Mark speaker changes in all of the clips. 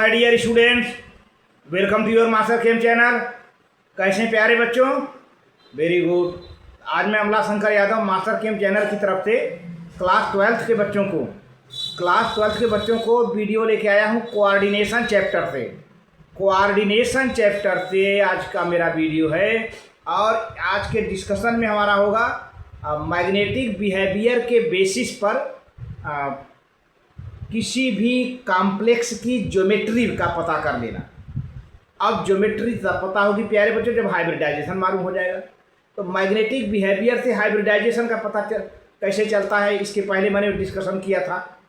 Speaker 1: My dear students, welcome to your master chem channel. कैसे हैं प्यारे बच्चों? Very good. आज मैं Amla Shankar Yadav master chem channel की तरफ से क्लास 12th के बच्चों को वीडियो लेके आया हूँ कोऑर्डिनेशन चैप्टर से आज का मेरा वीडियो है। और आज के डिस्कशन में हमारा होगा मैग्नेटिक बिहेवियर के बेसिस पर किसी भी कॉम्प्लेक्स की ज्योमेट्री का पता कर लेना। अब ज्योमेट्री पता होगी प्यारे बच्चों जब हाइब्रिडाइजेशन मालूम हो जाएगा। तो मैग्नेटिक बिहेवियर से हाइब्रिडाइजेशन का पता कैसे चलता है, इसके पहले मैंने डिस्कशन किया था।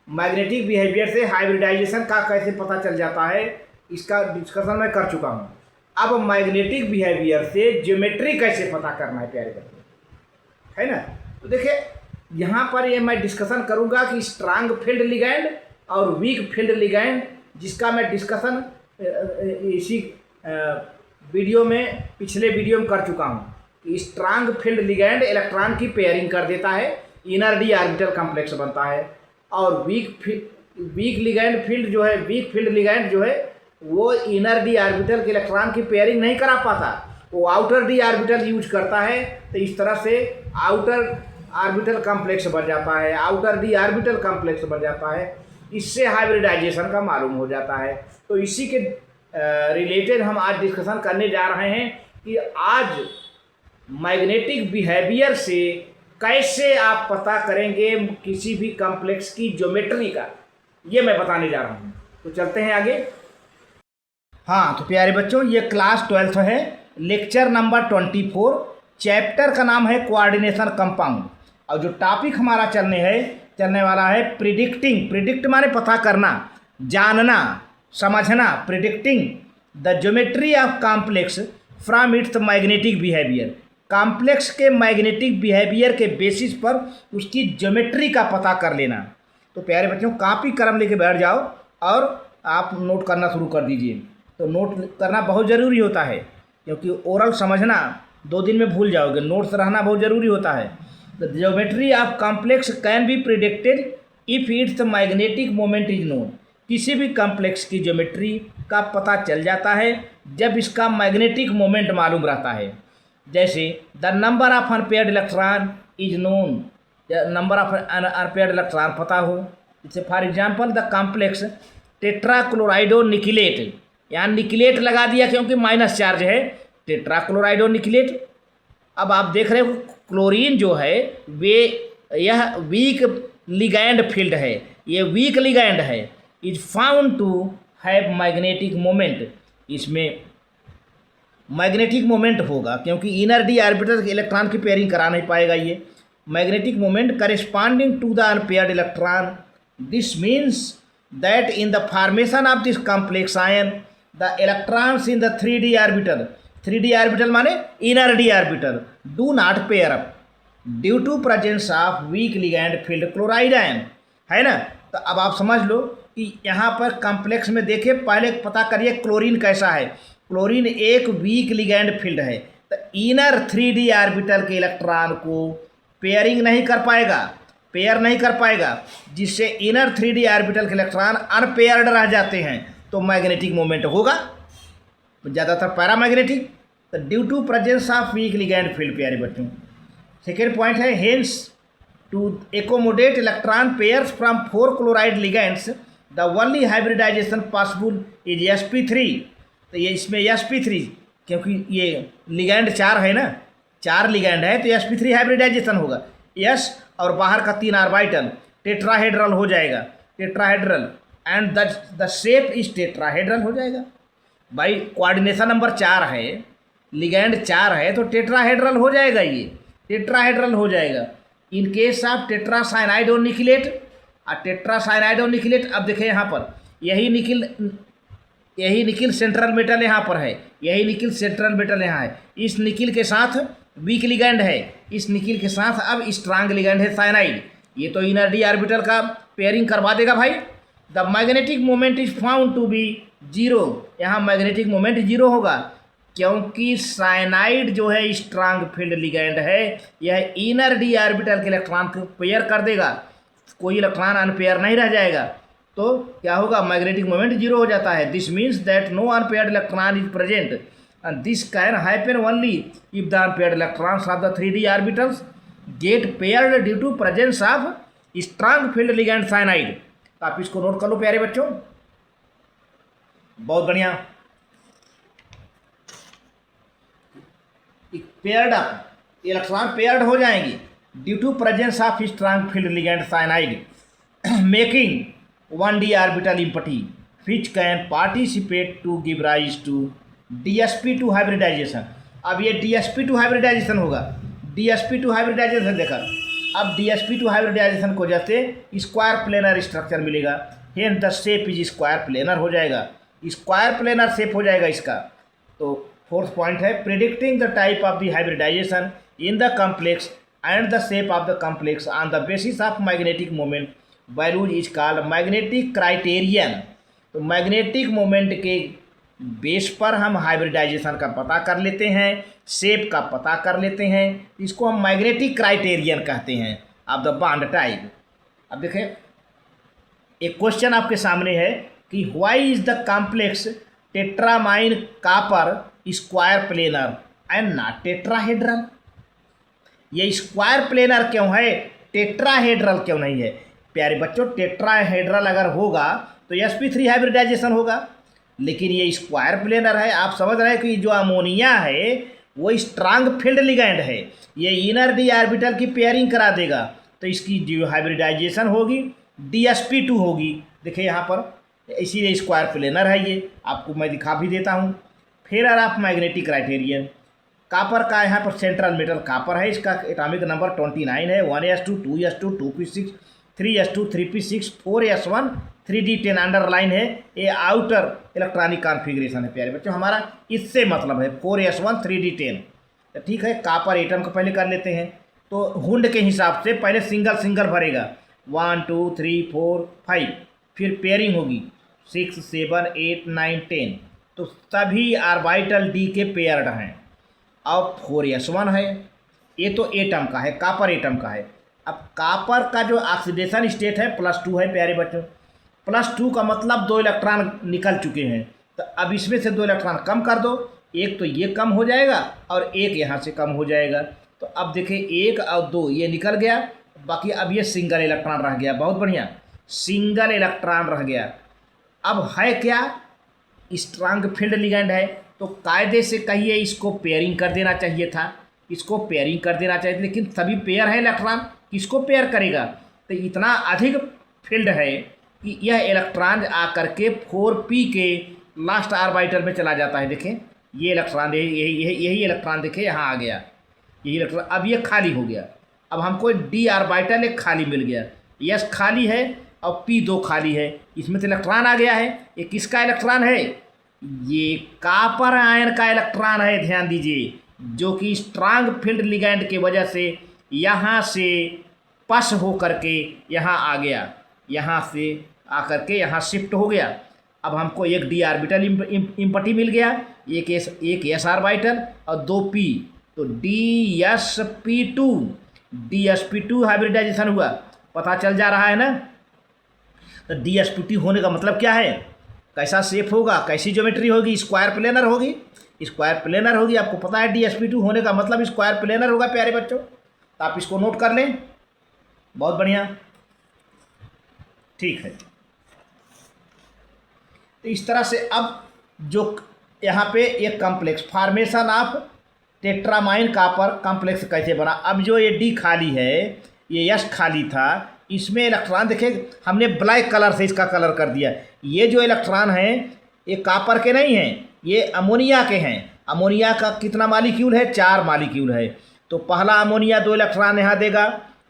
Speaker 1: मैग्नेटिक बिहेवियर से हाइब्रिडाइजेशन का कैसे पता चल जाता है, इसका डिस्कशन मैं कर चुका हूँ। अब मैग्नेटिक बिहेवियर से ज्योमेट्री कैसे पता करना है प्यारे बच्चों, है ना। तो देखिए यहाँ पर ये मैं डिस्कशन करूँगा कि स्ट्रांग फील्ड लिगैंड और वीक फील्ड लिगैंड, जिसका मैं डिस्कशन इसी वीडियो में पिछले वीडियो में कर चुका हूँ कि स्ट्रांग फील्ड लिगैंड इलेक्ट्रॉन की पेयरिंग कर देता है, इनर डी ऑर्बिटल कॉम्प्लेक्स बनता है। और वीक फील्ड लिगैंड जो है वो इनर डी ऑर्बिटल के इलेक्ट्रॉन की पेयरिंग नहीं करा पाता, वो आउटर डी ऑर्बिटल यूज करता है। तो इस तरह से आउटर ऑर्बिटल कॉम्प्लेक्स बन जाता है, आउटर डी ऑर्बिटल कॉम्प्लेक्स बन जाता है। इससे हाइब्रिडाइजेशन का मालूम हो जाता है। तो इसी के रिलेटेड हम आज डिस्कशन करने जा रहे हैं कि आज मैग्नेटिक बिहेवियर से कैसे आप पता करेंगे किसी भी कॉम्प्लेक्स की ज्योमेट्री का, ये मैं बताने जा रहा हूँ। तो चलते हैं आगे। हाँ तो प्यारे बच्चों, ये क्लास 12 है, लेक्चर नंबर 24, चैप्टर का नाम है कोऑर्डिनेशन कंपाउंड। और जो टॉपिक हमारा चलने वाला है प्रिडिक्ट माने पता करना, जानना, समझना। Predicting the geometry of complex from its magnetic behaviour. Complex के मैग्नेटिक बिहेवियर के बेसिस पर उसकी ज्योमेट्री का पता कर लेना। तो प्यारे बच्चों, कॉपी कलम लेके बैठ जाओ और आप नोट करना शुरू कर दीजिए। तो नोट करना बहुत ज़रूरी होता है, क्योंकि ओरल समझना 2 दिन में भूल जाओगे, नोट्स रहना बहुत ज़रूरी होता है। The geometry of complex can be predicted if it's magnetic moment is known. किसी भी कॉम्प्लेक्स की ज्योमेट्री का पता चल जाता है जब इसका मैग्नेटिक मोमेंट मालूम रहता है। जैसे the number of unpaired electron is known, number of unpaired electron पता हो। जैसे फॉर एग्जांपल द कॉम्प्लेक्स टेट्राक्लोराइडो निकिलेट, यहाँ निकिलेट लगा दिया क्योंकि माइनस चार्ज है, टेट्राक्लोराइडो निकिलेट। अब आप देख रहे हो क्लोरीन जो है यह वीक लिगैंड फील्ड है, ये वीक लिगैंड है, is found to have magnetic moment. इसमें मैग्नेटिक मोमेंट होगा क्योंकि इनर डी ऑर्बिटल के इलेक्ट्रॉन की पेयरिंग करा नहीं पाएगा ये। Magnetic moment corresponding to the unpaired electron. This means that in the formation of this complex ion the electrons in the 3D orbital, 3D orbital माने inner D orbital, do not pair up due to presence of weak ligand field chloride ion, है ना। तो अब आप समझ लो कि यहाँ पर कॉम्प्लेक्स में देखिए, पहले पता करिए क्लोरीन कैसा है। क्लोरीन एक वीक लिगैंड फील्ड है, तो इनर 3D ऑर्बिटल के इलेक्ट्रॉन को पेयर नहीं कर पाएगा, जिससे इनर 3D ऑर्बिटल के इलेक्ट्रॉन अनपेयर्ड रह जाते हैं। तो मैग्नेटिक मोमेंट होगा ज़्यादातर पैरामैग्नेटिक, तो due to presence of weak ligand field. प्यारे बच्चों, सेकेंड पॉइंट है hence to accommodate electron pairs from 4 chloride ligands the only hybridization possible is sp3। तो ये इसमें sp3, क्योंकि ये लिगैंड 4 है ना, 4 लिगैंड है तो sp3 हाइब्रिडाइजेशन होगा। यस, और बाहर का 3 ऑर्बिटल टेट्राहेड्रल हो जाएगा, tetrahedral, and the shape is tetrahedral हो जाएगा। भाई कोऑर्डिनेशन नंबर 4 है, लिगैंड 4 है तो टेट्राहेड्रल हो जाएगा, ये टेट्राहेड्रल हो जाएगा। इन केस ऑफ टेट्रासाइनाइड और निकिलेट, अब देखें यहाँ पर यही निकिल सेंट्रल मेटल यहाँ पर है, यही निकिल सेंट्रल मेटल यहाँ है। इस निकिल के साथ वीक लिगैंड है, इस निकिल के साथ अब स्ट्रांग लिगैंड है साइनाइड। ये तो इनर डी ऑर्बिटल का पेयरिंग करवा देगा भाई। The magnetic moment is found to be 0, यहाँ मैग्नेटिक मोमेंट 0 होगा क्योंकि साइनाइड जो है स्ट्रांग फील्ड लिगैंड है, यह इनर डी ऑर्बिटल के इलेक्ट्रॉन को पेयर कर देगा, कोई इलेक्ट्रॉन अनपेयर नहीं रह जाएगा। तो क्या होगा, मैग्नेटिक मोमेंट जीरो हो जाता है। This means that no unpaired electron is present and this can happen only if the unpaired electrons of the 3d orbitals get paired due to presence of strong field ligand cyanide. तो आप इसको note कर लो प्यारे बच्चों, बहुत बढ़िया। Paired up electron paired हो जाएंगे due to presence of strong field ligand cyanide making 1d orbital empty which can participate to give rise to DsP2 hybridization. अब ये DsP2 हाइब्रिडाइजेशन होगा, DsP2 हाइब्रिडाइजेशन देखा। अब DsP2 हाइब्रिडाइजेशन को जैसे square planar structure मिलेगा, hence the shape is square planar हो जाएगा, स्क्वायर प्लेनर शेप हो जाएगा इसका। तो फोर्थ पॉइंट है predicting the type of the hybridization in the complex and the shape of the complex on the basis of magnetic moment values is called magnetic criterion. तो magnetic moment के base पर हम hybridisation का पता कर लेते हैं, शेप का पता कर लेते हैं, इसको हम मैग्नेटिक क्राइटेरियन कहते हैं ऑफ द बॉन्ड टाइप। अब देखें एक क्वेश्चन आपके सामने है कि why is the complex tetraammine copper square planar and not tetrahedral. ये स्क्वायर प्लेनर क्यों है, टेट्राहेड्रल क्यों नहीं है? प्यारे बच्चों, टेट्राहेड्रल अगर होगा तो sp3 हाइब्रिडाइजेशन होगा, लेकिन ये स्क्वायर प्लेनर है। आप समझ रहे हैं कि जो अमोनिया है वो स्ट्रांग फील्ड लिगैंड है, ये इनर डी ऑर्बिटल की पेयरिंग करा देगा, तो इसकी जो हाइब्रिडाइजेशन होगी DsP2 होगी। देखिए यहाँ पर, इसीलिए स्क्वायर प्लेनर है ये, आपको मैं दिखा भी देता हूँ। Fair of magnetic criterion, copper का यहाँ पर सेंट्रल मेटल कापर है, इसका एटॉमिक नंबर 29 है, 1s2 2s2 2p6 3s2 3p6 4s1 3d10 underline है। ये आउटर इलेक्ट्रॉनिक कॉन्फ़िगरेशन है प्यारे बच्चों, हमारा इससे मतलब है 4s1 3d10। तो ठीक है, कापर एटम को पहले कर लेते हैं। तो हुंड के हिसाब से पहले सिंगल सिंगल भरेगा, 1 2 3 4 5, फिर पेयरिंग होगी 6 7 8 9 10। तो सभी ऑर्बिटल डी के पेयर्ड हैं। अब 4s1 है, ये तो एटम का है, कापर एटम का है। अब कापर का जो ऑक्सीडेशन स्टेट है +2 है प्यारे बच्चों, +2 का मतलब 2 इलेक्ट्रॉन निकल चुके हैं। तो अब इसमें से 2 इलेक्ट्रॉन कम कर दो, एक तो ये कम हो जाएगा और एक यहाँ से कम हो जाएगा। तो अब देखिए 1 और 2 ये निकल गया, बाकी अब ये सिंगल इलेक्ट्रॉन रह गया। बहुत बढ़िया, सिंगल इलेक्ट्रॉन रह गया। अब है क्या, स्ट्रांग फील्ड लिगैंड है, तो कायदे से कहिए इसको पेयरिंग कर देना चाहिए था, इसको पेयरिंग कर देना चाहिए, लेकिन सभी पेयर है इलेक्ट्रॉन, किसको पेयर करेगा? तो इतना अधिक फील्ड है कि यह इलेक्ट्रॉन आकर के 4p के लास्ट ऑर्बिटल में चला जाता है। देखें ये इलेक्ट्रॉन, यही इलेक्ट्रॉन देखें यहाँ आ गया, यही इलेक्ट्रॉन। अब ये खाली हो गया, अब हमको d ऑर्बिटल एक खाली मिल गया, s खाली है और p2 खाली है, इसमें से इलेक्ट्रॉन आ गया है। ये किसका इलेक्ट्रॉन है? ये कापर आयन का इलेक्ट्रॉन है, ध्यान दीजिए, जो कि स्ट्रांग फील्ड लिगैंड की वजह से यहाँ से पस हो करके यहाँ आ गया, यहाँ से आकर के यहाँ शिफ्ट हो गया। अब हमको एक d ऑर्बिटल इम्पटी मिल गया, एक s ऑर्बिटल और 2p, तो DsP2 हाइब्रिडाइजेशन हुआ, पता चल जा रहा है ना। तो DsP2 होने का मतलब क्या है, कैसा शेप होगा, कैसी ज्योमेट्री होगी, स्क्वायर प्लेनर होगी, स्क्वायर प्लेनर होगी। आपको पता है DsP2 होने का मतलब स्क्वायर प्लेनर होगा प्यारे बच्चों, तो आप इसको नोट कर लें। बहुत बढ़िया, ठीक है। तो इस तरह से अब जो यहाँ पे एक complex formation of tetraammine copper complex कैसे बना। अब जो ये डी खाली है, ये एस खाली था, इसमें इलेक्ट्रॉन देखिए हमने ब्लैक कलर से इसका कलर कर दिया। ये जो इलेक्ट्रॉन हैं ये कॉपर के नहीं हैं, ये अमोनिया के हैं। अमोनिया का कितना मॉलिक्यूल है, 4 मॉलिक्यूल है। तो पहला अमोनिया 2 इलेक्ट्रॉन यहाँ देगा,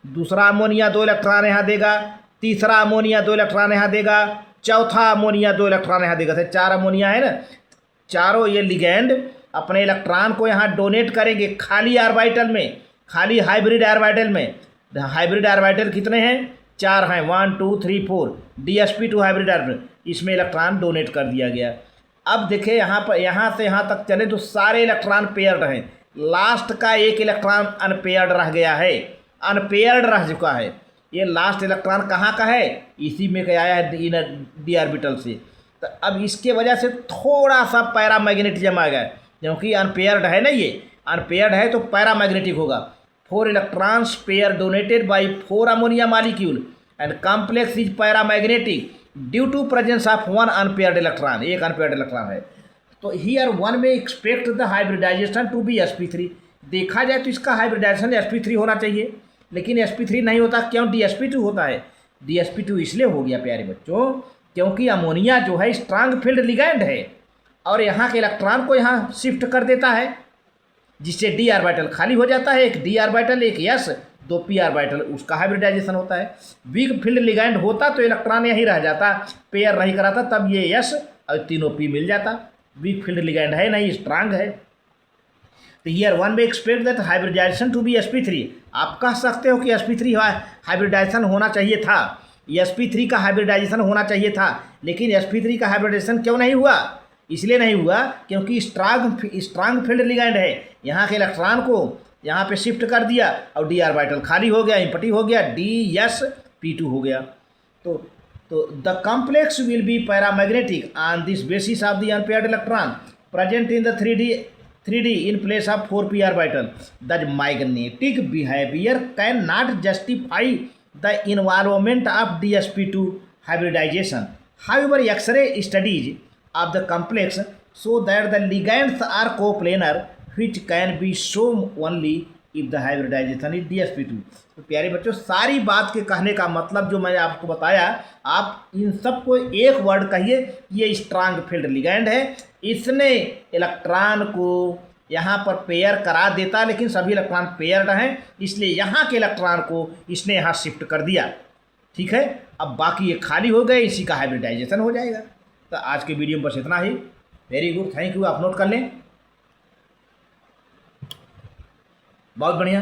Speaker 1: दूसरा अमोनिया 2 इलेक्ट्रॉन यहाँ देगा, तीसरा अमोनिया 2 इलेक्ट्रॉन यहाँ देगा, चौथा अमोनिया 2 इलेक्ट्रॉन यहाँ देगा। तो 4 अमोनिया है ना, चारों ये लिगैंड अपने इलेक्ट्रॉन को यहाँ डोनेट करेंगे खाली ऑर्बिटल में, खाली हाइब्रिड ऑर्बिटल में। हाइब्रिड ऑर्बिटल कितने हैं, 4 हैं, 1 2 3 4, DsP2 हाइब्रिड ऑर्बिटल, इसमें इलेक्ट्रॉन डोनेट कर दिया गया। अब देखिए यहाँ पर, यहाँ से यहाँ तक चले तो सारे इलेक्ट्रॉन पेयर्ड हैं, लास्ट का एक इलेक्ट्रॉन अनपेयर्ड रह गया है, अनपेयर्ड रह चुका है। ये लास्ट इलेक्ट्रॉन कहाँ का है, इसी में क्या आया है इन डी ऑर्बिटल से। तो अब इसके वजह से थोड़ा सा पैरामैग्नेटिज्म आ गया, क्योंकि अनपेयर्ड है ना, ये अनपेयर्ड है तो पैरामैग्नेटिक होगा। 4 electrons pair donated by 4 ammonia molecule and complex is paramagnetic due to presence of 1 unpaired electron, एक अनपेयर्ड इलेक्ट्रॉन है। तो हियर वन में expect the hybridization to be sp3। देखा जाए तो इसका हाइब्रिडाइजेशन sp3 होना चाहिए, लेकिन sp3 नहीं होता, क्यों dsp2 होता है। dsp2 इसलिए हो गया प्यारे बच्चों, क्योंकि अमोनिया जो है स्ट्रांग फील्ड लिगैंड है और यहाँ के इलेक्ट्रॉन को यहाँ शिफ्ट कर देता है, जिससे d ऑर्बिटल खाली हो जाता है। एक d ऑर्बिटल, एक s, 2 p ऑर्बिटल, उसका हाइब्रिडाइजेशन होता है। वीक फील्ड लिगैंड होता तो इलेक्ट्रॉन यहीं रह जाता, पेयर नहीं कराता, तब ये s और तीनों p मिल जाता। वीक फील्ड लिगैंड है नहीं, स्ट्रांग है। तो हियर वन में expect that hybridization to be sp3। आप कह सकते हो कि sp3 हाइब्रिडाइजेशन होना चाहिए था, sp3 का हाइब्रिडाइजेशन होना चाहिए था, लेकिन sp3 का हाइब्रिडाइजेशन क्यों नहीं हुआ? इसलिए नहीं हुआ क्योंकि स्ट्रांग फील्ड लिगैंड है, यहाँ के इलेक्ट्रॉन को यहाँ पे शिफ्ट कर दिया और d ऑर्बिटल खाली हो गया, एम्प्टी हो गया, dsp2 हो गया। तो the complex will be paramagnetic on this basis of the unpaired electron present in the 3d in place of 4p orbital. The magnetic behavior cannot justify the involvement of dsp2 hybridization. However, X-ray studies of the complex show that the ligands are coplanar, which can be shown only if the hybridization is dsp2। तो प्यारे बच्चों, सारी बात के कहने का मतलब जो मैंने आपको बताया, आप इन सबको एक वर्ड कहिए, ये स्ट्रांग फील्ड लिगैंड है, इसने इलेक्ट्रॉन को यहाँ पर पेयर करा देता, लेकिन सभी इलेक्ट्रॉन पेयर्ड हैं, इसलिए यहाँ के इलेक्ट्रॉन को इसने यहाँ शिफ्ट कर दिया। ठीक है, अब बाकी ये खाली हो गए, इसी का हाइब्रिडाइजेशन हो जाएगा। तो आज के वीडियो में बस इतना ही। Very good, thank you. आप नोट कर लें, बहुत बढ़िया।